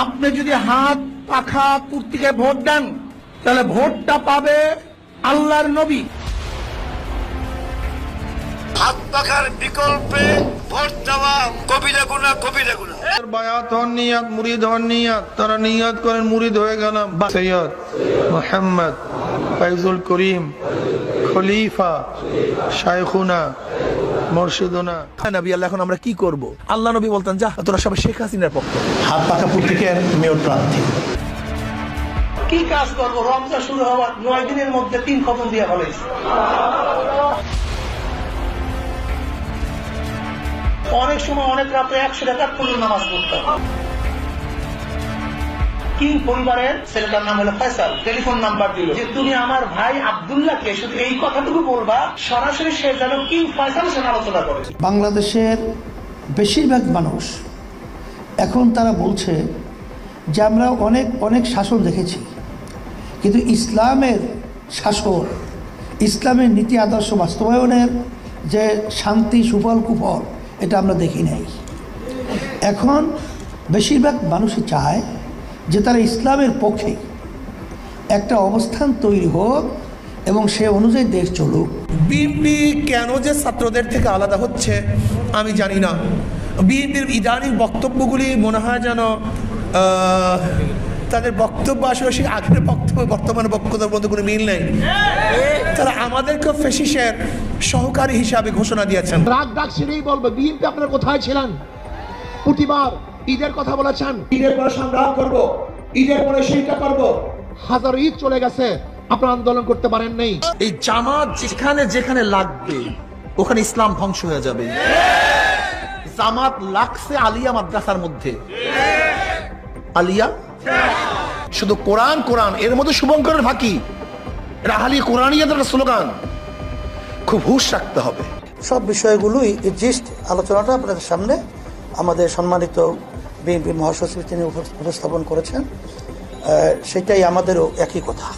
আপনি যদি হাত পাখা পূর্তিকে ভোট দেন তাহলে ভোটটা পাবে আল্লাহর নবী। হাত পাখার বিকল্পে ভোট দেওয়া কবিরা গুনাহ, কবিরা গুনাহ। বায়াত হন নিয়াত, মুরিদ হন নিয়াত, তারা নিয়াত করেন মুরিদ হয়ে গেলাম। সৈয়দ মোহাম্মদ ফাইজুল করিম খলিফা শাইখুনা মুর্শিদুনা নবী আল্লাহ, এখন আমরা কি করব? আল্লাহ নবী বলতেন, যা তোরা সবাই শেখ হাসিনার পক্ষ। হাত পাখা পূর্তিকের মেয়র প্রার্থী। কি কাজ করবো? রমজান শুরু হওয়ার 9 দিনের মধ্যে 3 খতম দিয়া ফেলেছে। অনেক সময় অনেক রাতে 100 টাকা পর্যন্ত নামাজ পড়তাম। কিং পরিবারের ছেলেটার নাম হলো ফয়সাল, টেলিফোন নাম্বার দিল যে তুমি আমার ভাই আব্দুল্লাহকে শুধু এই কথাটুকু বলবা, সরাসরি সে যেন কিং ফয়সালের সঙ্গে আলোচনা করে। বাংলাদেশের বেশিরভাগ মানুষ এখন তারা বলছে যে আমরা অনেক অনেক শাসন দেখেছি, কিন্তু ইসলামের শাসন, ইসলামের নীতি আদর্শ বাস্তবায়নের যে শান্তি সুফল কুফল, এটা আমরা দেখি নাই। এখন বেশিরভাগ মানুষই চায় যে তারা ইসলামের পক্ষে একটা অবস্থান তৈরি হোক এবং সে অনুযায়ী দেশ চলুক। বিএনপি কেন যে ছাত্রদের থেকে আলাদা হচ্ছে আমি জানি না। বিএনপির ইদানিং বক্তব্যগুলি মনে হয় যেন তাদের বক্তব্য আসলে সেই আগের বক্তব্য বর্তমানে বক্তব্যের মধ্যে কোনো মিল নেই। তারা আমাদেরকে ফেসিসের সহকারী হিসাবে ঘোষণা দিয়েছেন। রাগ ডাক সেটাই বলবে, বিএনপি আপনারা কোথায় ছিলেন? প্রতিবার ঈদের কথা বলেছেন, ঈদের পরে সংগ্রাম করব, ঈদের পরে সেইটা করব। হাজার ঈদ চলে গেছে, আপনারা আন্দোলন করতে পারেন নাই। এই জামাত যেখানে যেখানে লাগবে ওখানে ইসলাম ধ্বংস হয়ে যাবে। জামাত লাগছে আলিয়া মাদ্রাসার মধ্যে, আলিয়া শুধু কোরআন কোরআন, এর মধ্যে শুভঙ্করের ফাঁকি, এটা আহলি কোরআনিয়াদের স্লোগান। খুব হুঁশ রাখতে হবে। সব বিষয়গুলোই জিস্ট আলোচনাটা আপনাদের সামনে আমাদের সম্মানিত বিএনপি মহাসচিব তিনি উপস্থাপন করেছেন। সেটাই আমাদেরও একই কথা।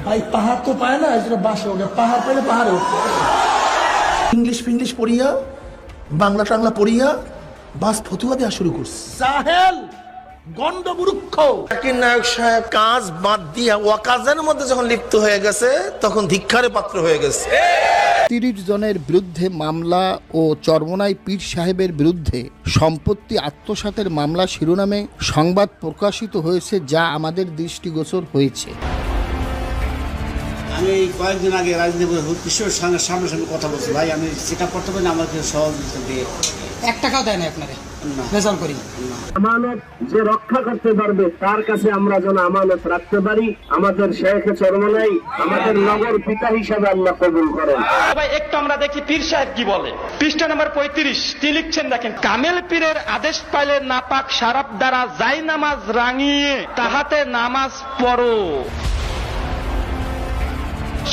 ভাই পাহাড় তো পায় না, বাসে ওঠে, পাহাড় পেলে পাহাড়ে উঠতে। ইংলিশ ফিংলিশ পড়িয়া, বাংলা টাংলা পড়িয়া বাস ফতুয়া দেওয়া শুরু করছে। সাহেল গন্ডমূর্খ জাকির নায়ক সাহেব কাজ বাদ দিয়া ওয়াকাজের মধ্যে যখন লিপ্ত হয়ে গেছে তখন ধিক্কারে পাত্র হয়ে গেছে। 30 জনের বিরুদ্ধে মামলা ও চরমোনাই পীর সাহেবের বিরুদ্ধে সম্পত্তি আত্মসাতের মামলা শিরোনামে সংবাদ প্রকাশিত হয়েছে, যা আমাদের দৃষ্টিগোচর হয়েছে। আমি কয়েকদিন আগে রাজনীতি কিশোর সঙ্গে সামনাসামনি কথা বলছি, ভাই আমি চেক আপ করতে পারি না, আমাকে সহযোগিতা দিয়ে 1 টাকাও দেয় না আপনারে রেজাল্ট করি। আমানত যে রক্ষা করতে পারবে তার কাছে আমরা যেন আমানত রাখতে পারি। আমাদের শেখে চরমোনাই আমাদের নগর পিতা হিসাবে আল্লাহ কবুল করেন। ভাই একটু আমরা দেখি পীর সাহেব কি বলে। পৃষ্ঠা নাম্বার 35 তিনি লিখছেন, দেখেন, কামেল পীরের আদেশ পাইলে নাপাক শারাব দ্বারা যাই নামাজ রাঙিয়ে তাহাতে নামাজ পড়ো।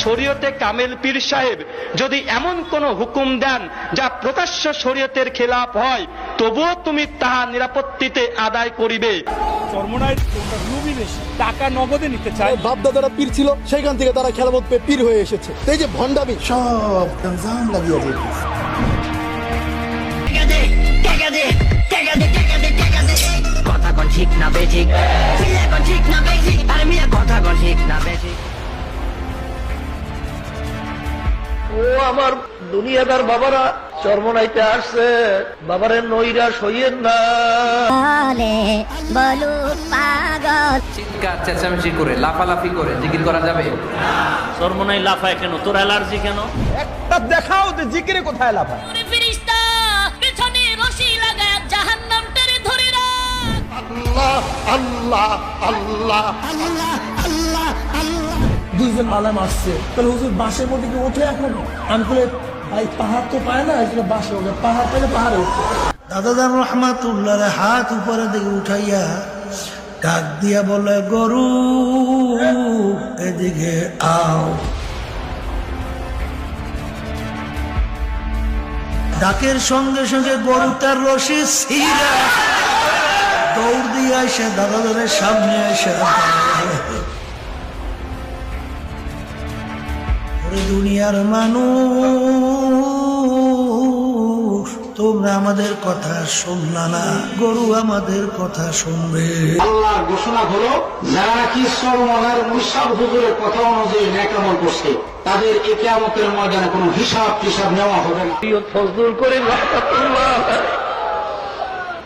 শরীয়তে কামেল পীর সাহেব যদি এমন কোন হুকুম দেন যা প্রকাশ্য শরীয়তের খেলাফ হয়, তবুও তুমি তাহা নিরাপত্তিতে আদায় করিবে। টাকা নগদে নিতে চায়। বাপদাদারা পীর ছিল, সেইখান থেকে তারা খেলামত পেয়ে পীর হয়ে এসেছে। এই যে ভণ্ডামি সব গঞ্জাম লাগিয়ে দিয়েছে। কথা কোন ঠিক না বেঠিক, ঠিক না বেঠিক, আর মিয়া কথা কোন ঠিক না বেঠিক। ও আমার দুনিয়াদার বাবারা, চরমোনাইতে আসছে, বাবারে নৈরাশ হইয়েন না। চিৎকার চেঁচামেচি করে লাফালাফি করে জিকির করা যাবে? চরমোনাই লাফায় কেন? তোর অ্যালার্জি কেন? একটা দেখাও যে জিকিরে কোথায় লাফায়। ফেরেশতা পেছনে রশি লাগায় জাহান্নামটারে ধরে রাখ। আল্লাহ আল্লাহ আল্লাহ আল্লাহ আল্লাহ আল্লাহ। 2 জন আলেম আসছে, তাহলে হুজুর বাসের মধ্যে কি ওঠে? এখন আমি বলে ভাই পাহাড় তো পায় না, বাসে ওঠে, পাহাড় পেলে পাহাড়ে উঠে। দাদাদার রহমাতুল্লাহ হাত উপরে দিকে উঠাইয়া ডাক দিয়া বলে, গরু এদিকে আও। ডাকের সঙ্গে সঙ্গে গরু তার রশি ছিঁড়া দৌড় দিয়ে আসে দাদাদারের সামনে এসে, দুনিয়ার মানুষ তোমরা আমাদের কথা শুনলা না, গরু আমাদের কথা শুনবে। আল্লাহর ঘোষণা হলো যারা নাকি সরমনের মুশাব হুজুরের কথা অনুযায়ী নেকামল করছে তাদের এই কিয়ামতের ময়দানে কোনো হিসাব টিসাব নেওয়া হবে না। ফজলুল করিম রাহমাতুল্লাহ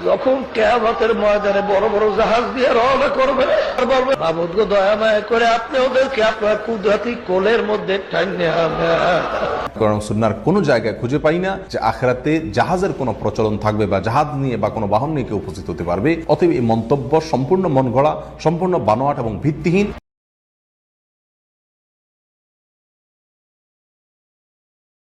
যখন কিয়ামতের ময়দানে বড় বড় জাহাজ দিয়ে রওনা করবে আর বলবে মাবুদ গো দয়া মায়া করে আপনি ওদেরকে আপনার কুদরতি কোলের মধ্যে টাইনে আনেন। কোরআন সুন্নাহর কোনো জায়গায় খুঁজে পাই না যে আখিরাতে জাহাজের কোনো প্রচলন থাকবে বা জাহাজ নিয়ে বা কোনো বাহন নিয়ে কেউ উপস্থিত হতে পারবে। অতএব এই মন্তব্য সম্পূর্ণ মন গড়া, সম্পূর্ণ বানোয়াট এবং ভিত্তিহীন।